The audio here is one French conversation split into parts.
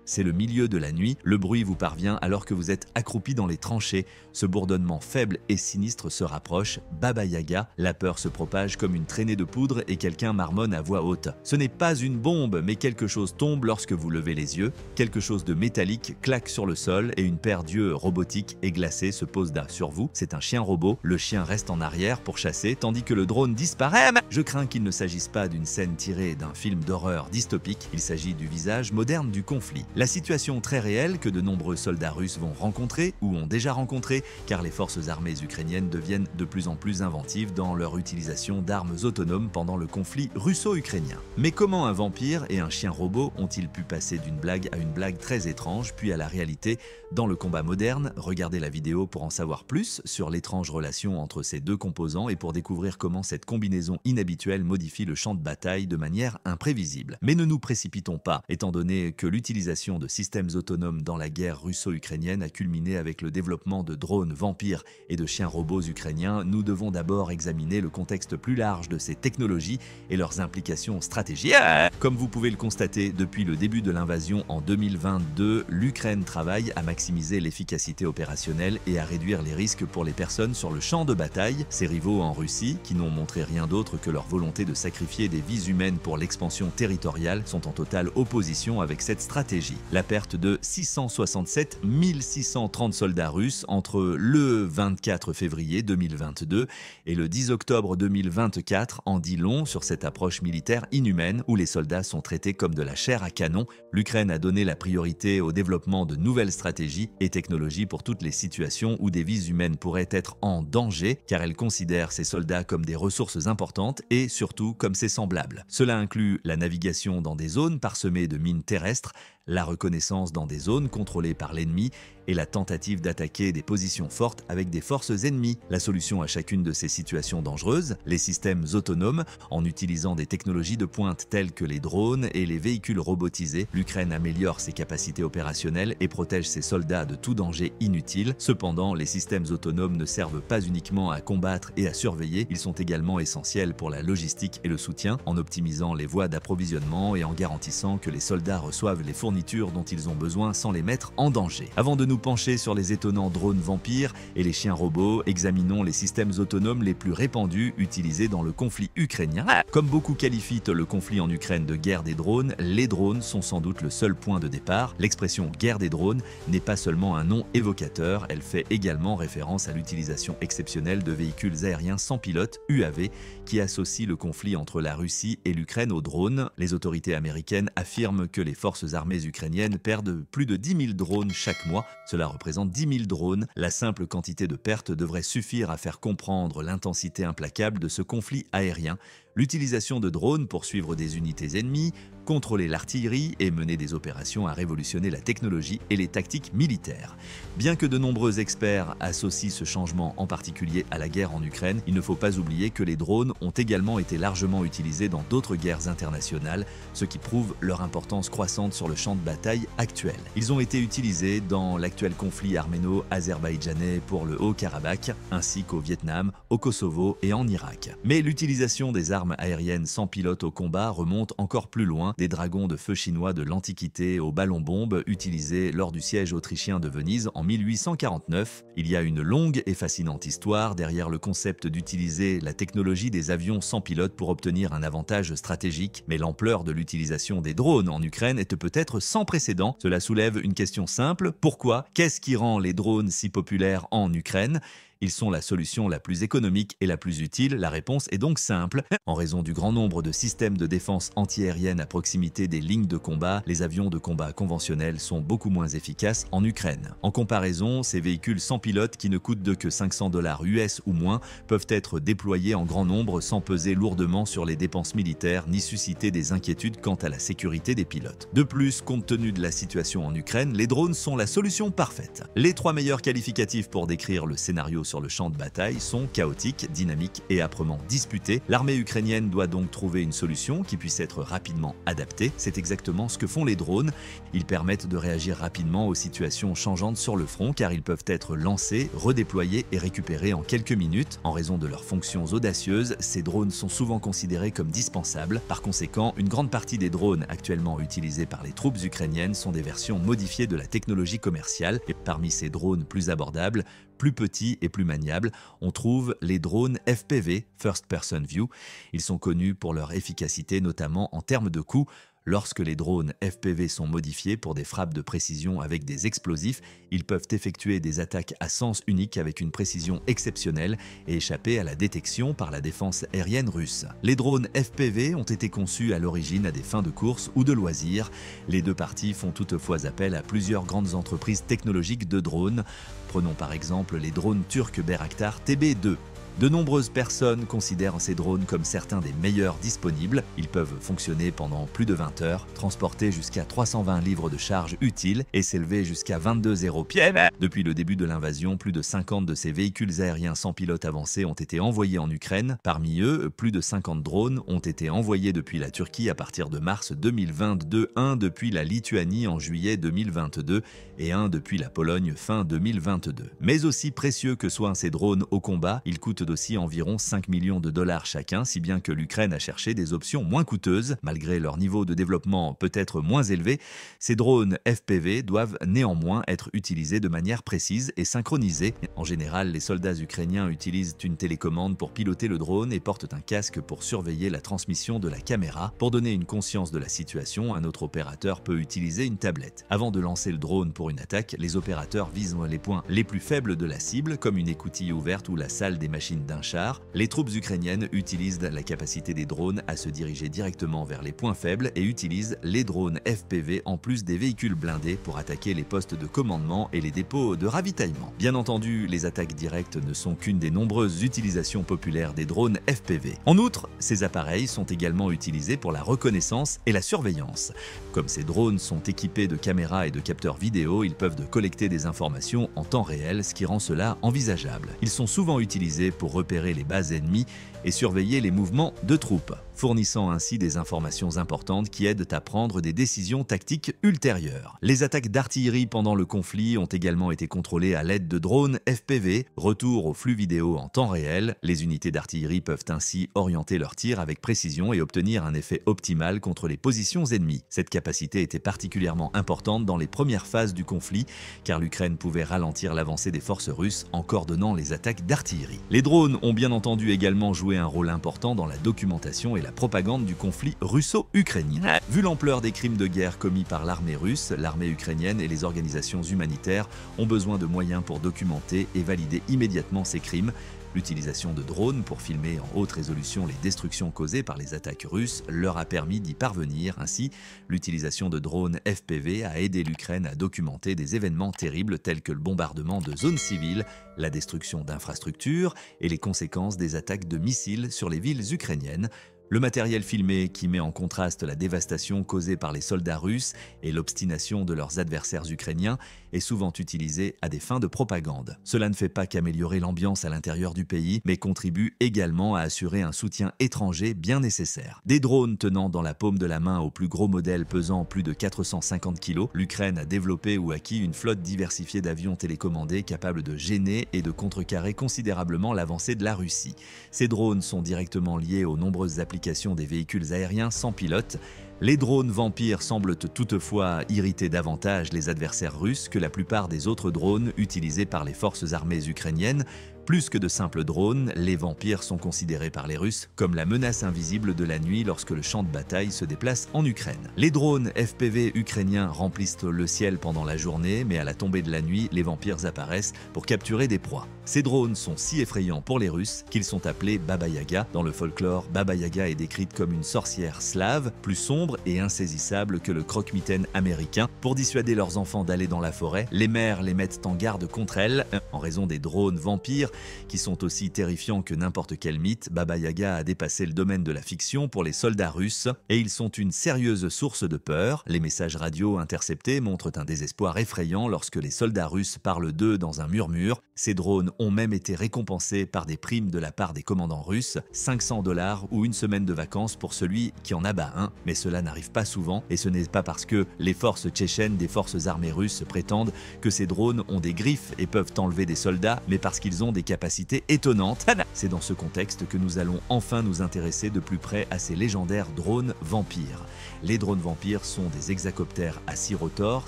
C'est le milieu de la nuit, le bruit vous parvient alors que vous êtes accroupi dans les tranchées. Ce bourdonnement faible et sinistre se rapproche. Baba Yaga, la peur se propage comme une traînée de poudre et quelqu'un marmonne à voix haute. Ce n'est pas une bombe, mais quelque chose tombe lorsque vous levez les yeux. Quelque chose de métallique claque sur le sol et une paire d'yeux robotiques et glacés se pose là sur vous. C'est un chien robot. Le chien reste en arrière pour chasser tandis que le drone disparaît. Je crains qu'il ne s'agisse pas d'une scène tirée d'un film d'horreur dystopique. Il s'agit du visage moderne du conflit. La situation très réelle que de nombreux soldats russes vont rencontrer ou ont déjà rencontré, car les forces armées ukrainiennes deviennent de plus en plus inventives dans leur utilisation d'armes autonomes pendant le conflit russo-ukrainien. Mais comment un vampire et un chien robot ont-ils pu passer d'une blague à une blague très étrange, puis à la réalité dans le combat moderne? Regardez la vidéo pour en savoir plus sur l'étrange relation entre ces deux composants et pour découvrir comment cette combinaison inhabituelle modifie le champ de bataille de manière imprévisible. Mais ne nous précipitons pas, étant donné que l'utilisation de systèmes autonomes dans la guerre russo-ukrainienne a culminé avec le développement de drones vampires et de chiens robots ukrainiens. Nous devons d'abord examiner le contexte plus large de ces technologies et leurs implications stratégiques. Comme vous pouvez le constater, depuis le début de l'invasion en 2022, l'Ukraine travaille à maximiser l'efficacité opérationnelle et à réduire les risques pour les personnes sur le champ de bataille. Ses rivaux en Russie, qui n'ont montré rien d'autre que leur volonté de sacrifier des vies humaines pour l'expansion territoriale, sont en totale opposition avec cette stratégie. La perte de 667 630 soldats russes entre le 24 février 2022 et le 10 octobre 2024 en dit long sur cette approche militaire inhumaine où les soldats sont traités comme de la chair à canon. L'Ukraine a donné la priorité au développement de nouvelles stratégies et technologies pour toutes les situations où des vies humaines pourraient être en danger, car elle considère ces soldats comme des ressources importantes et surtout comme ses semblables. Cela inclut la navigation dans des zones parsemées de mines terrestres, la reconnaissance dans des zones contrôlées par l'ennemi et la tentative d'attaquer des positions fortes avec des forces ennemies. La solution à chacune de ces situations dangereuses, les systèmes autonomes, en utilisant des technologies de pointe telles que les drones et les véhicules robotisés, l'Ukraine améliore ses capacités opérationnelles et protège ses soldats de tout danger inutile. Cependant, les systèmes autonomes ne servent pas uniquement à combattre et à surveiller, ils sont également essentiels pour la logistique et le soutien, en optimisant les voies d'approvisionnement et en garantissant que les soldats reçoivent les fournitures dont ils ont besoin sans les mettre en danger. Avant de nous pencher sur les étonnants drones vampires et les chiens robots, examinons les systèmes autonomes les plus répandus utilisés dans le conflit ukrainien. Comme beaucoup qualifient le conflit en Ukraine de guerre des drones, les drones sont sans doute le seul point de départ. L'expression guerre des drones n'est pas seulement un nom évocateur, elle fait également référence à l'utilisation exceptionnelle de véhicules aériens sans pilote, UAV, qui associent le conflit entre la Russie et l'Ukraine aux drones. Les autorités américaines affirment que les forces armées ukrainiennes perdent plus de 10 000 drones chaque mois. Cela représente 10 000 drones. La simple quantité de pertes devrait suffire à faire comprendre l'intensité implacable de ce conflit aérien. L'utilisation de drones pour suivre des unités ennemies, contrôler l'artillerie et mener des opérations a révolutionné la technologie et les tactiques militaires. Bien que de nombreux experts associent ce changement en particulier à la guerre en Ukraine, il ne faut pas oublier que les drones ont également été largement utilisés dans d'autres guerres internationales, ce qui prouve leur importance croissante sur le champ de bataille actuel. Ils ont été utilisés dans l'actuel conflit arméno-azerbaïdjanais pour le Haut-Karabakh, ainsi qu'au Vietnam, au Kosovo et en Irak. Mais l'utilisation des armes aériennes sans pilote au combat remonte encore plus loin, des dragons de feu chinois de l'Antiquité aux ballons-bombes utilisés lors du siège autrichien de Venise en 1849. Il y a une longue et fascinante histoire derrière le concept d'utiliser la technologie des avions sans pilote pour obtenir un avantage stratégique, mais l'ampleur de l'utilisation des drones en Ukraine est peut-être sans précédent. Cela soulève une question simple: pourquoi? Qu'est-ce qui rend les drones si populaires en Ukraine? Ils sont la solution la plus économique et la plus utile. La réponse est donc simple. En raison du grand nombre de systèmes de défense antiaérienne à proximité des lignes de combat, les avions de combat conventionnels sont beaucoup moins efficaces en Ukraine. En comparaison, ces véhicules sans pilote qui ne coûtent que 500 $ US ou moins peuvent être déployés en grand nombre sans peser lourdement sur les dépenses militaires ni susciter des inquiétudes quant à la sécurité des pilotes. De plus, compte tenu de la situation en Ukraine, les drones sont la solution parfaite. Les 3 meilleurs qualificatifs pour décrire le scénario sur sur le champ de bataille sont chaotiques, dynamiques et âprement disputés. L'armée ukrainienne doit donc trouver une solution qui puisse être rapidement adaptée. C'est exactement ce que font les drones. Ils permettent de réagir rapidement aux situations changeantes sur le front car ils peuvent être lancés, redéployés et récupérés en quelques minutes. En raison de leurs fonctions audacieuses, ces drones sont souvent considérés comme dispensables. Par conséquent, une grande partie des drones actuellement utilisés par les troupes ukrainiennes sont des versions modifiées de la technologie commerciale. Et parmi ces drones plus abordables, plus petits et plus maniables, on trouve les drones FPV, First Person View. Ils sont connus pour leur efficacité, notamment en termes de coûts. Lorsque les drones FPV sont modifiés pour des frappes de précision avec des explosifs, ils peuvent effectuer des attaques à sens unique avec une précision exceptionnelle et échapper à la détection par la défense aérienne russe. Les drones FPV ont été conçus à l'origine à des fins de course ou de loisirs. Les deux parties font toutefois appel à plusieurs grandes entreprises technologiques de drones. Prenons par exemple les drones turcs Bayraktar TB2. De nombreuses personnes considèrent ces drones comme certains des meilleurs disponibles. Ils peuvent fonctionner pendant plus de 20 heures, transporter jusqu'à 320 livres de charge utiles et s'élever jusqu'à 22 aéropieds. Depuis le début de l'invasion, plus de 50 de ces véhicules aériens sans pilote avancés ont été envoyés en Ukraine. Parmi eux, plus de 50 drones ont été envoyés depuis la Turquie à partir de mars 2022, un depuis la Lituanie en juillet 2022 et un depuis la Pologne fin 2022. Mais aussi précieux que soient ces drones au combat, ils coûtent aussi environ 5 millions de dollars chacun, si bien que l'Ukraine a cherché des options moins coûteuses. Malgré leur niveau de développement peut-être moins élevé, ces drones FPV doivent néanmoins être utilisés de manière précise et synchronisée. En général, les soldats ukrainiens utilisent une télécommande pour piloter le drone et portent un casque pour surveiller la transmission de la caméra. Pour donner une conscience de la situation, un autre opérateur peut utiliser une tablette. Avant de lancer le drone pour une attaque, les opérateurs visent les points les plus faibles de la cible, comme une écoutille ouverte ou la salle des machines d'un char. Les troupes ukrainiennes utilisent la capacité des drones à se diriger directement vers les points faibles et utilisent les drones FPV en plus des véhicules blindés pour attaquer les postes de commandement et les dépôts de ravitaillement. Bien entendu, les attaques directes ne sont qu'une des nombreuses utilisations populaires des drones FPV. En outre, ces appareils sont également utilisés pour la reconnaissance et la surveillance. Comme ces drones sont équipés de caméras et de capteurs vidéo, ils peuvent collecter des informations en temps réel, ce qui rend cela envisageable. Ils sont souvent utilisés pour repérer les bases ennemies et surveiller les mouvements de troupes, fournissant ainsi des informations importantes qui aident à prendre des décisions tactiques ultérieures. Les attaques d'artillerie pendant le conflit ont également été contrôlées à l'aide de drones FPV. Retour au flux vidéo en temps réel, les unités d'artillerie peuvent ainsi orienter leurs tirs avec précision et obtenir un effet optimal contre les positions ennemies. Cette capacité était particulièrement importante dans les premières phases du conflit, car l'Ukraine pouvait ralentir l'avancée des forces russes en coordonnant les attaques d'artillerie. Les drones ont bien entendu également joué un rôle important dans la documentation et la propagande du conflit russo-ukrainien. Vu l'ampleur des crimes de guerre commis par l'armée russe, l'armée ukrainienne et les organisations humanitaires ont besoin de moyens pour documenter et valider immédiatement ces crimes. L'utilisation de drones pour filmer en haute résolution les destructions causées par les attaques russes leur a permis d'y parvenir. Ainsi, l'utilisation de drones FPV a aidé l'Ukraine à documenter des événements terribles tels que le bombardement de zones civiles, la destruction d'infrastructures et les conséquences des attaques de missiles sur les villes ukrainiennes. Le matériel filmé, qui met en contraste la dévastation causée par les soldats russes et l'obstination de leurs adversaires ukrainiens, est souvent utilisé à des fins de propagande. Cela ne fait pas qu'améliorer l'ambiance à l'intérieur du pays, mais contribue également à assurer un soutien étranger bien nécessaire. Des drones tenant dans la paume de la main aux plus gros modèles pesant plus de 450 kg, l'Ukraine a développé ou acquis une flotte diversifiée d'avions télécommandés capables de gêner et de contrecarrer considérablement l'avancée de la Russie. Ces drones sont directement liés aux nombreuses applications des véhicules aériens sans pilote. Les drones vampires semblent toutefois irriter davantage les adversaires russes que la plupart des autres drones utilisés par les forces armées ukrainiennes. Plus que de simples drones, les vampires sont considérés par les Russes comme la menace invisible de la nuit lorsque le champ de bataille se déplace en Ukraine. Les drones FPV ukrainiens remplissent le ciel pendant la journée, mais à la tombée de la nuit, les vampires apparaissent pour capturer des proies. Ces drones sont si effrayants pour les Russes qu'ils sont appelés Baba Yaga. Dans le folklore, Baba Yaga est décrite comme une sorcière slave, plus sombre et insaisissable que le croque-mitaine américain. Pour dissuader leurs enfants d'aller dans la forêt, les mères les mettent en garde contre elle. En raison des drones vampires, qui sont aussi terrifiants que n'importe quel mythe, Baba Yaga a dépassé le domaine de la fiction pour les soldats russes et ils sont une sérieuse source de peur. Les messages radio interceptés montrent un désespoir effrayant lorsque les soldats russes parlent d'eux dans un murmure. Ces drones ont même été récompensés par des primes de la part des commandants russes, 500 $ ou une semaine de vacances pour celui qui en abat un. Mais cela n'arrive pas souvent et ce n'est pas parce que les forces tchétchènes des forces armées russes prétendent que ces drones ont des griffes et peuvent enlever des soldats, mais parce qu'ils ont des capacités étonnantes. C'est dans ce contexte que nous allons enfin nous intéresser de plus près à ces légendaires drones vampires. Les drones vampires sont des hexacoptères à 6 rotors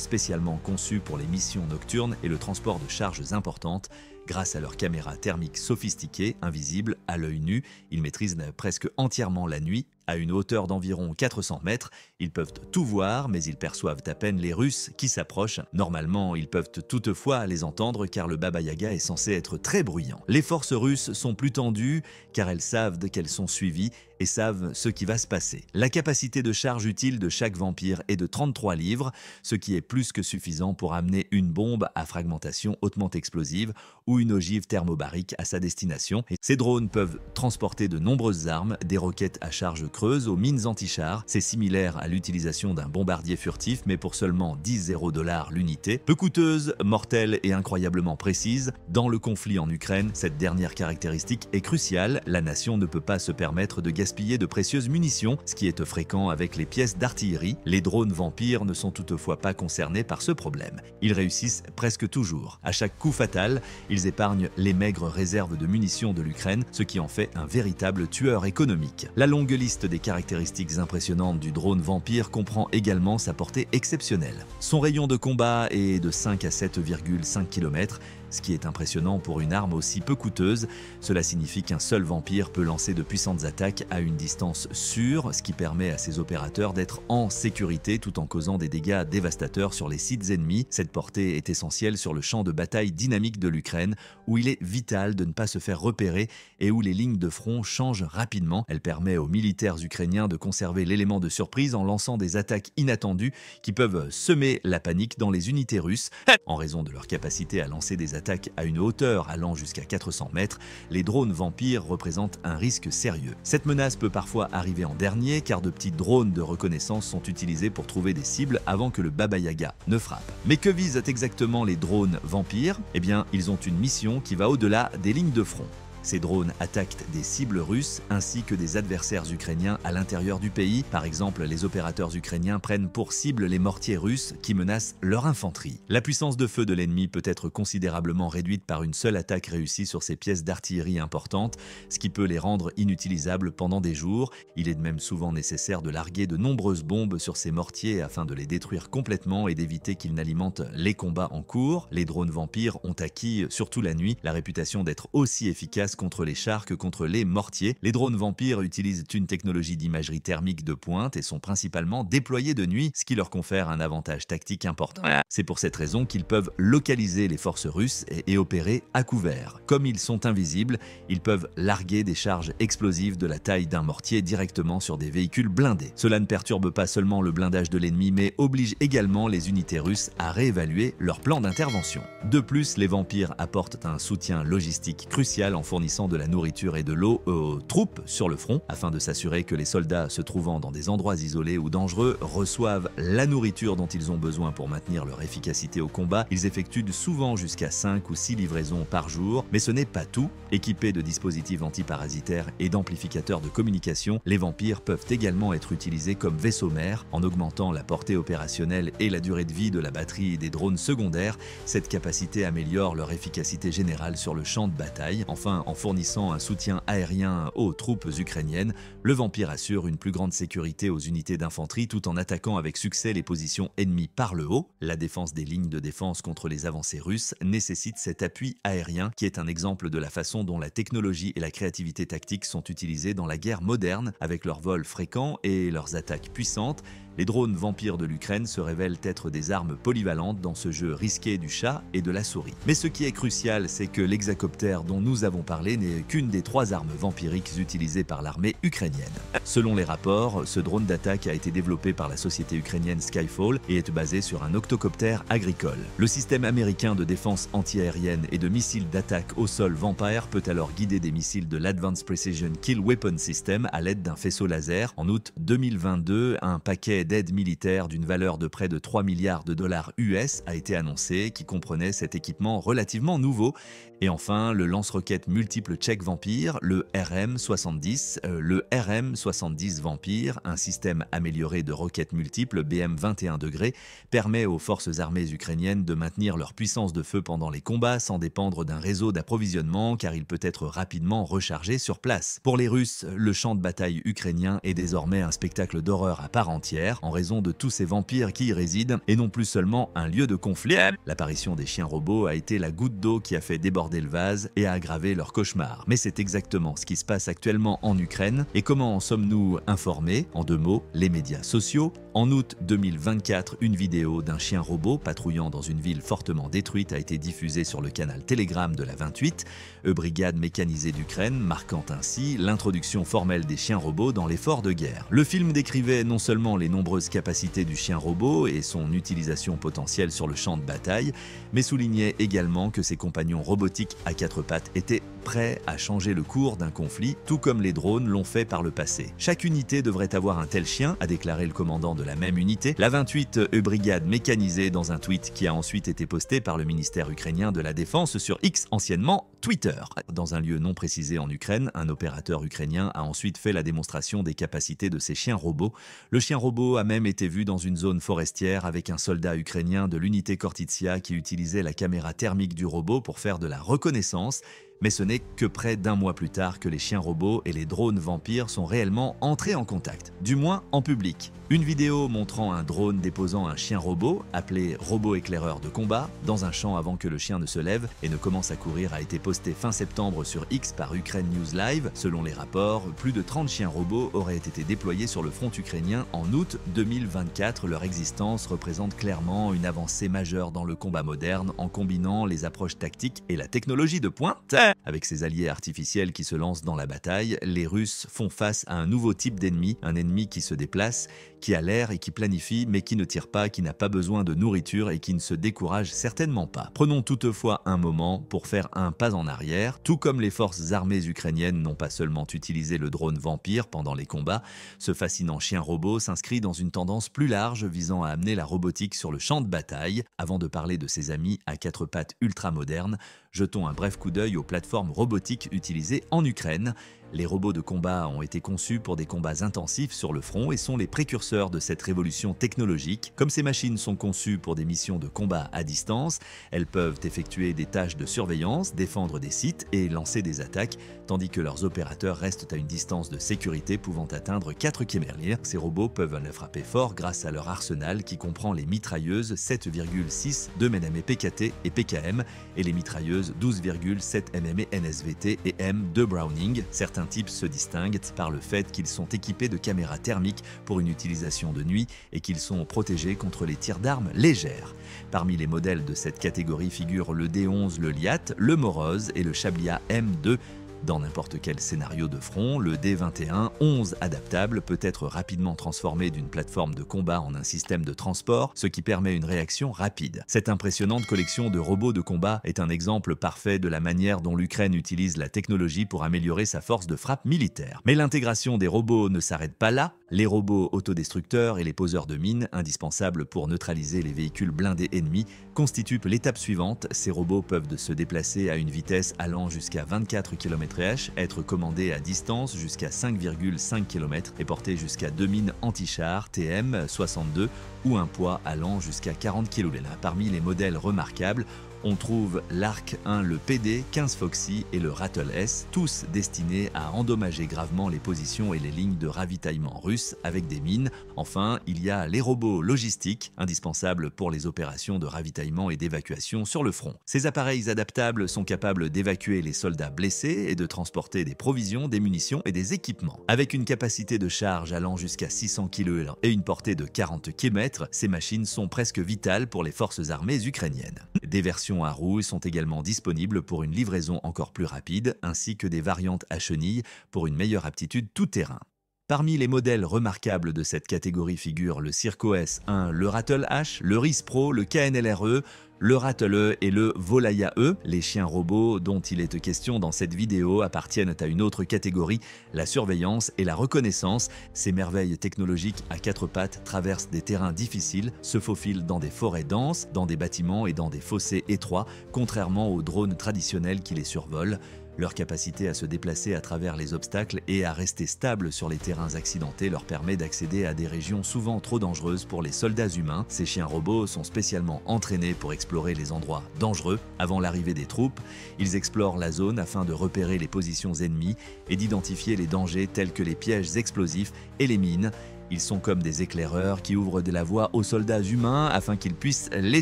spécialement conçus pour les missions nocturnes et le transport de charges importantes. Grâce à leurs caméras thermiques sophistiquées, invisibles à l'œil nu, ils maîtrisent presque entièrement la nuit. À une hauteur d'environ 400 mètres, ils peuvent tout voir, mais ils perçoivent à peine les Russes qui s'approchent. Normalement, ils peuvent toutefois les entendre car le Baba Yaga est censé être très bruyant. Les forces russes sont plus tendues car elles savent qu'elles sont suivies et savent ce qui va se passer. La capacité de charge utile de chaque vampire est de 33 livres, ce qui est plus que suffisant pour amener une bombe à fragmentation hautement explosive ou une ogive thermobarique à sa destination. Et ces drones peuvent transporter de nombreuses armes, des roquettes à charge creuse aux mines anti-chars. C'est similaire à l'utilisation d'un bombardier furtif, mais pour seulement 10 $ l'unité. Peu coûteuse, mortelle et incroyablement précise. Dans le conflit en Ukraine, cette dernière caractéristique est cruciale. La nation ne peut pas se permettre de gaspiller de précieuses munitions, ce qui est fréquent avec les pièces d'artillerie. Les drones vampires ne sont toutefois pas concernés par ce problème. Ils réussissent presque toujours. À chaque coup fatal, ils épargnent les maigres réserves de munitions de l'Ukraine, ce qui en fait un véritable tueur économique. La longue liste des caractéristiques impressionnantes du drone vampire comprend également sa portée exceptionnelle. Son rayon de combat est de 5 à 7,5 km, ce qui est impressionnant pour une arme aussi peu coûteuse. Cela signifie qu'un seul vampire peut lancer de puissantes attaques à une distance sûre, ce qui permet à ses opérateurs d'être en sécurité tout en causant des dégâts dévastateurs sur les sites ennemis. Cette portée est essentielle sur le champ de bataille dynamique de l'Ukraine, où il est vital de ne pas se faire repérer et où les lignes de front changent rapidement. Elle permet aux militaires ukrainiens de conserver l'élément de surprise en lançant des attaques inattendues qui peuvent semer la panique dans les unités russes. En raison de leur capacité à lancer des attaques à une hauteur allant jusqu'à 400 mètres, les drones vampires représentent un risque sérieux. Cette menace peut parfois arriver en dernier car de petits drones de reconnaissance sont utilisés pour trouver des cibles avant que le Baba Yaga ne frappe. Mais que visent exactement les drones vampires? Eh bien, ils ont une mission qui va au-delà des lignes de front. Ces drones attaquent des cibles russes ainsi que des adversaires ukrainiens à l'intérieur du pays. Par exemple, les opérateurs ukrainiens prennent pour cible les mortiers russes qui menacent leur infanterie. La puissance de feu de l'ennemi peut être considérablement réduite par une seule attaque réussie sur ces pièces d'artillerie importantes, ce qui peut les rendre inutilisables pendant des jours. Il est même souvent nécessaire de larguer de nombreuses bombes sur ces mortiers afin de les détruire complètement et d'éviter qu'ils n'alimentent les combats en cours. Les drones vampires ont acquis, surtout la nuit, la réputation d'être aussi efficaces contre les chars que contre les mortiers. Les drones vampires utilisent une technologie d'imagerie thermique de pointe et sont principalement déployés de nuit, ce qui leur confère un avantage tactique important. C'est pour cette raison qu'ils peuvent localiser les forces russes et opérer à couvert. Comme ils sont invisibles, ils peuvent larguer des charges explosives de la taille d'un mortier directement sur des véhicules blindés. Cela ne perturbe pas seulement le blindage de l'ennemi, mais oblige également les unités russes à réévaluer leur plan d'intervention. De plus, les vampires apportent un soutien logistique crucial en fournissant de la nourriture et de l'eau aux troupes sur le front, afin de s'assurer que les soldats se trouvant dans des endroits isolés ou dangereux reçoivent la nourriture dont ils ont besoin pour maintenir leur efficacité au combat. Ils effectuent souvent jusqu'à 5 ou 6 livraisons par jour, mais ce n'est pas tout. Équipés de dispositifs antiparasitaires et d'amplificateurs de communication, les vampires peuvent également être utilisés comme vaisseaux mères. En augmentant la portée opérationnelle et la durée de vie de la batterie des drones secondaires, cette capacité améliore leur efficacité générale sur le champ de bataille. Enfin, en fournissant un soutien aérien aux troupes ukrainiennes, le vampire assure une plus grande sécurité aux unités d'infanterie tout en attaquant avec succès les positions ennemies par le haut. La défense des lignes de défense contre les avancées russes nécessite cet appui aérien qui est un exemple de la façon dont la technologie et la créativité tactique sont utilisées dans la guerre moderne. Avec leurs vols fréquents et leurs attaques puissantes, les drones vampires de l'Ukraine se révèlent être des armes polyvalentes dans ce jeu risqué du chat et de la souris. Mais ce qui est crucial, c'est que l'hexacoptère dont nous avons parlé n'est qu'une des 3 armes vampiriques utilisées par l'armée ukrainienne. Selon les rapports, ce drone d'attaque a été développé par la société ukrainienne Skyfall et est basé sur un octocoptère agricole. Le système américain de défense antiaérienne et de missiles d'attaque au sol Vampire peut alors guider des missiles de l'Advanced Precision Kill Weapon System à l'aide d'un faisceau laser. En août 2022, un paquet d'aide militaire d'une valeur de près de 3 milliards de dollars US a été annoncé, qui comprenait cet équipement relativement nouveau Et enfin, le lance-roquettes multiple Czech Vampire, le RM-70. Le RM-70 Vampire, un système amélioré de roquettes multiples BM-21 degrés, permet aux forces armées ukrainiennes de maintenir leur puissance de feu pendant les combats sans dépendre d'un réseau d'approvisionnement car il peut être rapidement rechargé sur place. Pour les Russes, le champ de bataille ukrainien est désormais un spectacle d'horreur à part entière en raison de tous ces vampires qui y résident et non plus seulement un lieu de conflit. L'apparition des chiens robots a été la goutte d'eau qui a fait déborder le vase et a aggravé leur cauchemar. Mais c'est exactement ce qui se passe actuellement en Ukraine. Et comment en sommes-nous informés? En 2 mots, les médias sociaux. En août 2024, une vidéo d'un chien robot patrouillant dans une ville fortement détruite a été diffusée sur le canal Telegram de la 28, brigade mécanisée d'Ukraine, marquant ainsi l'introduction formelle des chiens robots dans l'effort de guerre. Le film décrivait non seulement les nombreuses capacités du chien robot et son utilisation potentielle sur le champ de bataille, mais soulignait également que ses compagnons robotiques à 4 pattes étaient prêts à changer le cours d'un conflit, tout comme les drones l'ont fait par le passé. Chaque unité devrait avoir un tel chien, a déclaré le commandant de la même unité, la 28 brigade mécanisée dans un tweet qui a ensuite été posté par le ministère ukrainien de la Défense sur X, anciennement Twitter. Dans un lieu non précisé en Ukraine, un opérateur ukrainien a ensuite fait la démonstration des capacités de ces chiens robots. Le chien robot a même été vu dans une zone forestière avec un soldat ukrainien de l'unité Kortitsia qui utilisait la caméra thermique du robot pour faire de la reconnaissance. Mais ce n'est que près d'1 mois plus tard que les chiens robots et les drones vampires sont réellement entrés en contact, du moins en public. Une vidéo montrant un drone déposant un chien robot, appelé robot éclaireur de combat, dans un champ avant que le chien ne se lève et ne commence à courir a été postée fin septembre sur X par Ukraine News Live. Selon les rapports, plus de 30 chiens robots auraient été déployés sur le front ukrainien en août 2024. Leur existence représente clairement une avancée majeure dans le combat moderne en combinant les approches tactiques et la technologie de pointe. Avec ces alliés artificiels qui se lancent dans la bataille, les Russes font face à un nouveau type d'ennemi, un ennemi qui se déplace, qui a l'air et qui planifie, mais qui ne tire pas, qui n'a pas besoin de nourriture et qui ne se décourage certainement pas. Prenons toutefois un moment pour faire un pas en arrière. Tout comme les forces armées ukrainiennes n'ont pas seulement utilisé le drone vampire pendant les combats, ce fascinant chien robot s'inscrit dans une tendance plus large visant à amener la robotique sur le champ de bataille. Avant de parler de ses amis à 4 pattes ultra modernes, jetons un bref coup d'œil aux plateformes robotiques utilisées en Ukraine. Les robots de combat ont été conçus pour des combats intensifs sur le front et sont les précurseurs de cette révolution technologique. Comme ces machines sont conçues pour des missions de combat à distance, elles peuvent effectuer des tâches de surveillance, défendre des sites et lancer des attaques, tandis que leurs opérateurs restent à une distance de sécurité pouvant atteindre 4 km. Ces robots peuvent les frapper fort grâce à leur arsenal qui comprend les mitrailleuses 7,6 de mm PKT et PKM et les mitrailleuses 12,7 mm NSVT et M de Browning. Certains types se distinguent par le fait qu'ils sont équipés de caméras thermiques pour une utilisation de nuit et qu'ils sont protégés contre les tirs d'armes légères. Parmi les modèles de cette catégorie figurent le D11, le Liat, le Morozh et le Shablia M2. Dans n'importe quel scénario de front, le D21, 11 adaptable, peut être rapidement transformé d'une plateforme de combat en un système de transport, ce qui permet une réaction rapide. Cette impressionnante collection de robots de combat est un exemple parfait de la manière dont l'Ukraine utilise la technologie pour améliorer sa force de frappe militaire. Mais l'intégration des robots ne s'arrête pas là. Les robots autodestructeurs et les poseurs de mines, indispensables pour neutraliser les véhicules blindés ennemis, constituent l'étape suivante. Ces robots peuvent se déplacer à une vitesse allant jusqu'à 24 km/h, être commandés à distance jusqu'à 5,5 km et porter jusqu'à 2 mines anti-chars TM-62 ou un poids allant jusqu'à 40 kg. Parmi les modèles remarquables, on trouve l'Arc 1, le PD, 15 Foxy et le Rattle S, tous destinés à endommager gravement les positions et les lignes de ravitaillement russes avec des mines. Enfin, il y a les robots logistiques, indispensables pour les opérations de ravitaillement et d'évacuation sur le front. Ces appareils adaptables sont capables d'évacuer les soldats blessés et de transporter des provisions, des munitions et des équipements. Avec une capacité de charge allant jusqu'à 600 kg et une portée de 40 km, ces machines sont presque vitales pour les forces armées ukrainiennes. Des versions à roues sont également disponibles pour une livraison encore plus rapide, ainsi que des variantes à chenilles pour une meilleure aptitude tout-terrain. Parmi les modèles remarquables de cette catégorie figurent le Circo S1, le Rattle H, le RIS Pro, le KNLR-E, le Rattle E et le Volaya E. Les chiens robots dont il est question dans cette vidéo appartiennent à une autre catégorie, la surveillance et la reconnaissance. Ces merveilles technologiques à quatre pattes traversent des terrains difficiles, se faufilent dans des forêts denses, dans des bâtiments et dans des fossés étroits, contrairement aux drones traditionnels qui les survolent. Leur capacité à se déplacer à travers les obstacles et à rester stables sur les terrains accidentés leur permet d'accéder à des régions souvent trop dangereuses pour les soldats humains. Ces chiens robots sont spécialement entraînés pour explorer les endroits dangereux avant l'arrivée des troupes. Ils explorent la zone afin de repérer les positions ennemies et d'identifier les dangers tels que les pièges explosifs et les mines. Ils sont comme des éclaireurs qui ouvrent de la voie aux soldats humains afin qu'ils puissent les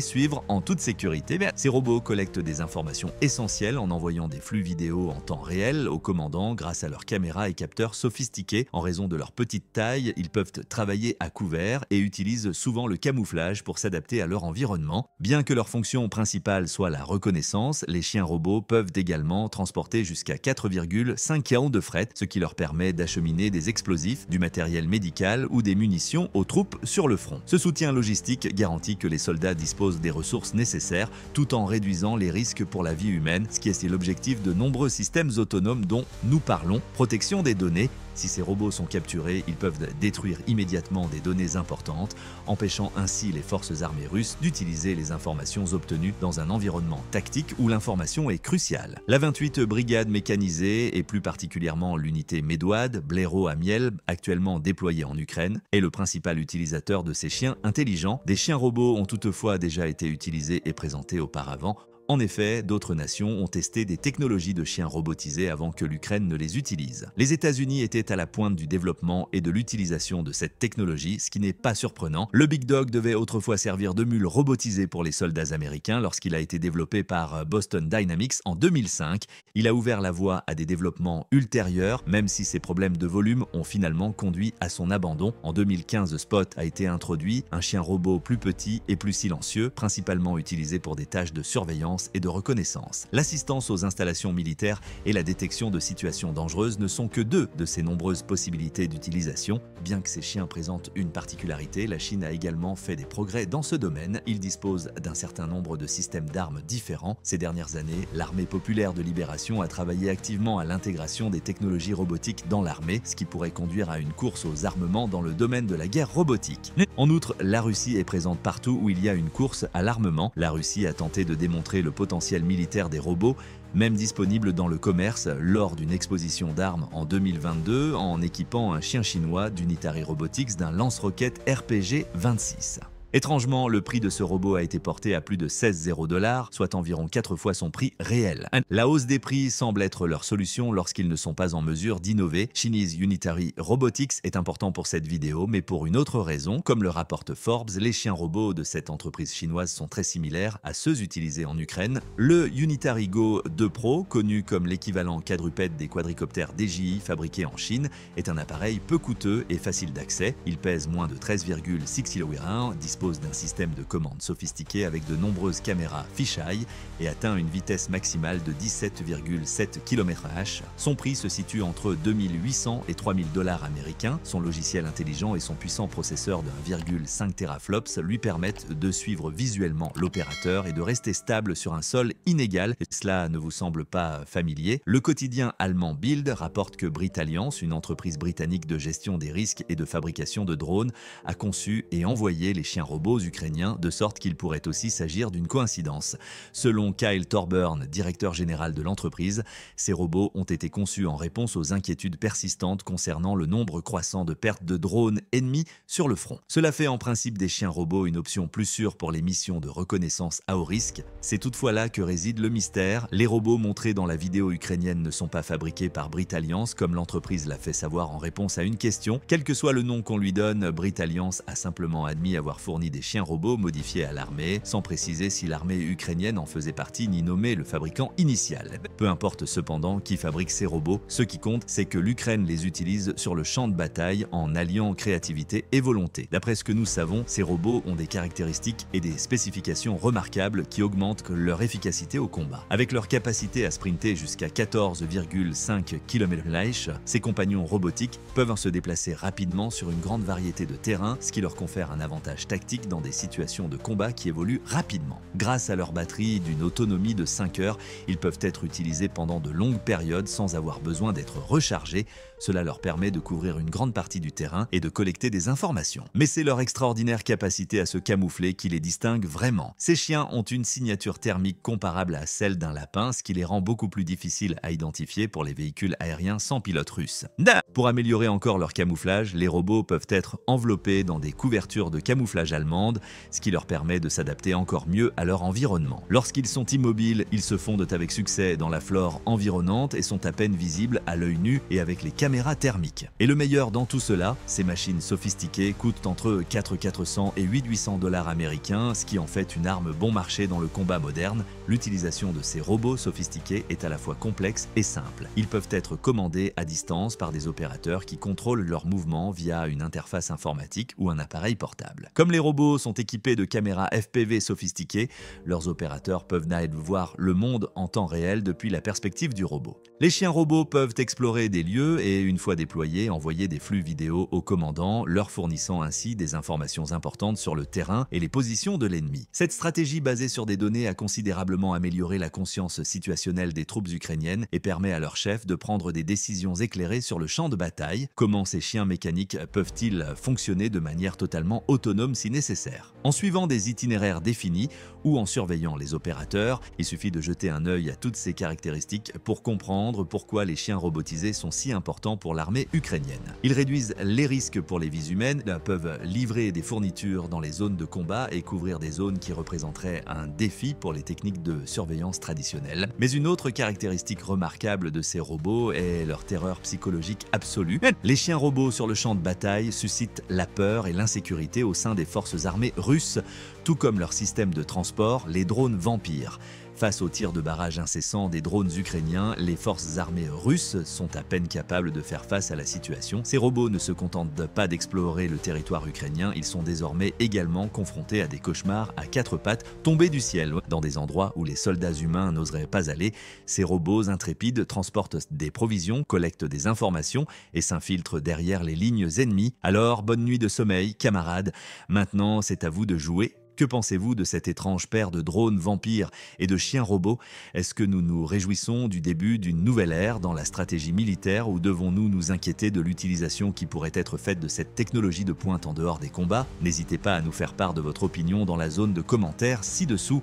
suivre en toute sécurité. Ces robots collectent des informations essentielles en envoyant des flux vidéo en temps réel aux commandants grâce à leurs caméras et capteurs sophistiqués. En raison de leur petite taille, ils peuvent travailler à couvert et utilisent souvent le camouflage pour s'adapter à leur environnement. Bien que leur fonction principale soit la reconnaissance, les chiens robots peuvent également transporter jusqu'à 4,5 kg de fret, ce qui leur permet d'acheminer des explosifs, du matériel médical ou des munitions aux troupes sur le front. Ce soutien logistique garantit que les soldats disposent des ressources nécessaires tout en réduisant les risques pour la vie humaine, ce qui est l'objectif de nombreux systèmes autonomes dont nous parlons. Protection des données. Si ces robots sont capturés, ils peuvent détruire immédiatement des données importantes, empêchant ainsi les forces armées russes d'utiliser les informations obtenues dans un environnement tactique où l'information est cruciale. La 28 brigade mécanisée, et plus particulièrement l'unité Medwad, blaireau à miel, actuellement déployée en Ukraine, est le principal utilisateur de ces chiens intelligents. Des chiens robots ont toutefois déjà été utilisés et présentés auparavant. En effet, d'autres nations ont testé des technologies de chiens robotisés avant que l'Ukraine ne les utilise. Les États-Unis étaient à la pointe du développement et de l'utilisation de cette technologie, ce qui n'est pas surprenant. Le Big Dog devait autrefois servir de mule robotisée pour les soldats américains lorsqu'il a été développé par Boston Dynamics en 2005. Il a ouvert la voie à des développements ultérieurs, même si ses problèmes de volume ont finalement conduit à son abandon. En 2015, Spot a été introduit, un chien robot plus petit et plus silencieux, principalement utilisé pour des tâches de surveillance et de reconnaissance. L'assistance aux installations militaires et la détection de situations dangereuses ne sont que deux de ces nombreuses possibilités d'utilisation. Bien que ces chiens présentent une particularité, la Chine a également fait des progrès dans ce domaine. Ils disposent d'un certain nombre de systèmes d'armes différents. Ces dernières années, l'armée populaire de libération a travaillé activement à l'intégration des technologies robotiques dans l'armée, ce qui pourrait conduire à une course aux armements dans le domaine de la guerre robotique. En outre, la Russie est présente partout où il y a une course à l'armement. La Russie a tenté de démontrer le potentiel militaire des robots, même disponible dans le commerce, lors d'une exposition d'armes en 2022 en équipant un chien chinois d'Unitary Robotics d'un lance-roquettes RPG-26. Étrangement, le prix de ce robot a été porté à plus de 16,0 $, soit environ 4 fois son prix réel. La hausse des prix semble être leur solution lorsqu'ils ne sont pas en mesure d'innover. Chinese Unitary Robotics est important pour cette vidéo, mais pour une autre raison. Comme le rapporte Forbes, les chiens robots de cette entreprise chinoise sont très similaires à ceux utilisés en Ukraine. Le Unitary Go 2 Pro, connu comme l'équivalent quadrupède des quadricoptères DJI fabriqués en Chine, est un appareil peu coûteux et facile d'accès. Il pèse moins de 13,6 kg, dispose d'un système de commande sophistiqué avec de nombreuses caméras fisheye et atteint une vitesse maximale de 17,7 km/h. Son prix se situe entre 2800 et 3000 $ américains. Son logiciel intelligent et son puissant processeur de 1,5 teraflops lui permettent de suivre visuellement l'opérateur et de rester stable sur un sol inégal. Cela ne vous semble pas familier? Le quotidien allemand Bild rapporte que Britalliance, une entreprise britannique de gestion des risques et de fabrication de drones, a conçu et envoyé les chiens robots ukrainiens, de sorte qu'il pourrait aussi s'agir d'une coïncidence. Selon Kyle Thorburn, directeur général de l'entreprise, ces robots ont été conçus en réponse aux inquiétudes persistantes concernant le nombre croissant de pertes de drones ennemis sur le front. Cela fait en principe des chiens robots une option plus sûre pour les missions de reconnaissance à haut risque. C'est toutefois là que réside le mystère. Les robots montrés dans la vidéo ukrainienne ne sont pas fabriqués par Britalliance, comme l'entreprise l'a fait savoir en réponse à une question. Quel que soit le nom qu'on lui donne, Britalliance a simplement admis avoir fourni fourni des chiens robots modifiés à l'armée, sans préciser si l'armée ukrainienne en faisait partie ni nommer le fabricant initial. Peu importe cependant qui fabrique ces robots, ce qui compte, c'est que l'Ukraine les utilise sur le champ de bataille en alliant créativité et volonté. D'après ce que nous savons, ces robots ont des caractéristiques et des spécifications remarquables qui augmentent leur efficacité au combat. Avec leur capacité à sprinter jusqu'à 14,5 km/h, ces compagnons robotiques peuvent se déplacer rapidement sur une grande variété de terrains, ce qui leur confère un avantage tactique dans des situations de combat qui évoluent rapidement. Grâce à leur batterie d'une autonomie de 5 heures, ils peuvent être utilisés pendant de longues périodes sans avoir besoin d'être rechargés. Cela leur permet de couvrir une grande partie du terrain et de collecter des informations. Mais c'est leur extraordinaire capacité à se camoufler qui les distingue vraiment. Ces chiens ont une signature thermique comparable à celle d'un lapin, ce qui les rend beaucoup plus difficiles à identifier pour les véhicules aériens sans pilote russe. Pour améliorer encore leur camouflage, les robots peuvent être enveloppés dans des couvertures de camouflage allemandes, ce qui leur permet de s'adapter encore mieux à leur environnement. Lorsqu'ils sont immobiles, ils se fondent avec succès dans la flore environnante et sont à peine visibles à l'œil nu et avec les caméras thermiques. Et le meilleur dans tout cela, ces machines sophistiquées coûtent entre 400 et 800 $ américains, ce qui en fait une arme bon marché dans le combat moderne. L'utilisation de ces robots sophistiqués est à la fois complexe et simple. Ils peuvent être commandés à distance par des opérateurs qui contrôlent leurs mouvements via une interface informatique ou un appareil portable. Comme les robots sont équipés de caméras FPV sophistiquées, leurs opérateurs peuvent voir le monde en temps réel depuis la perspective du robot. Les chiens robots peuvent explorer des lieux et, une fois déployés, envoyer des flux vidéo au commandant, leur fournissant ainsi des informations importantes sur le terrain et les positions de l'ennemi. Cette stratégie basée sur des données a considérablement amélioré la conscience situationnelle des troupes ukrainiennes et permet à leur chef de prendre des décisions éclairées sur le champ de bataille. Comment ces chiens mécaniques peuvent-ils fonctionner de manière totalement autonome si nécessaire? En suivant des itinéraires définis ou en surveillant les opérateurs, il suffit de jeter un œil à toutes ces caractéristiques pour comprendre pourquoi les chiens robotisés sont si importants pour l'armée ukrainienne. Ils réduisent les risques pour les vies humaines, peuvent livrer des fournitures dans les zones de combat et couvrir des zones qui représenteraient un défi pour les techniques de surveillance traditionnelles. Mais une autre caractéristique remarquable de ces robots est leur terreur psychologique absolue. Les chiens robots sur le champ de bataille suscitent la peur et l'insécurité au sein des forces armées russes, tout comme leur système de transport, les drones vampires. Face aux tirs de barrage incessants des drones ukrainiens, les forces armées russes sont à peine capables de faire face à la situation. Ces robots ne se contentent pas d'explorer le territoire ukrainien, ils sont désormais également confrontés à des cauchemars à quatre pattes tombés du ciel. Dans des endroits où les soldats humains n'oseraient pas aller, ces robots intrépides transportent des provisions, collectent des informations et s'infiltrent derrière les lignes ennemies. Alors, bonne nuit de sommeil, camarades. Maintenant, c'est à vous de jouer. Que pensez-vous de cette étrange paire de drones vampires et de chiens robots? Est-ce que nous nous réjouissons du début d'une nouvelle ère dans la stratégie militaire ou devons-nous nous inquiéter de l'utilisation qui pourrait être faite de cette technologie de pointe en dehors des combats? N'hésitez pas à nous faire part de votre opinion dans la zone de commentaires ci-dessous.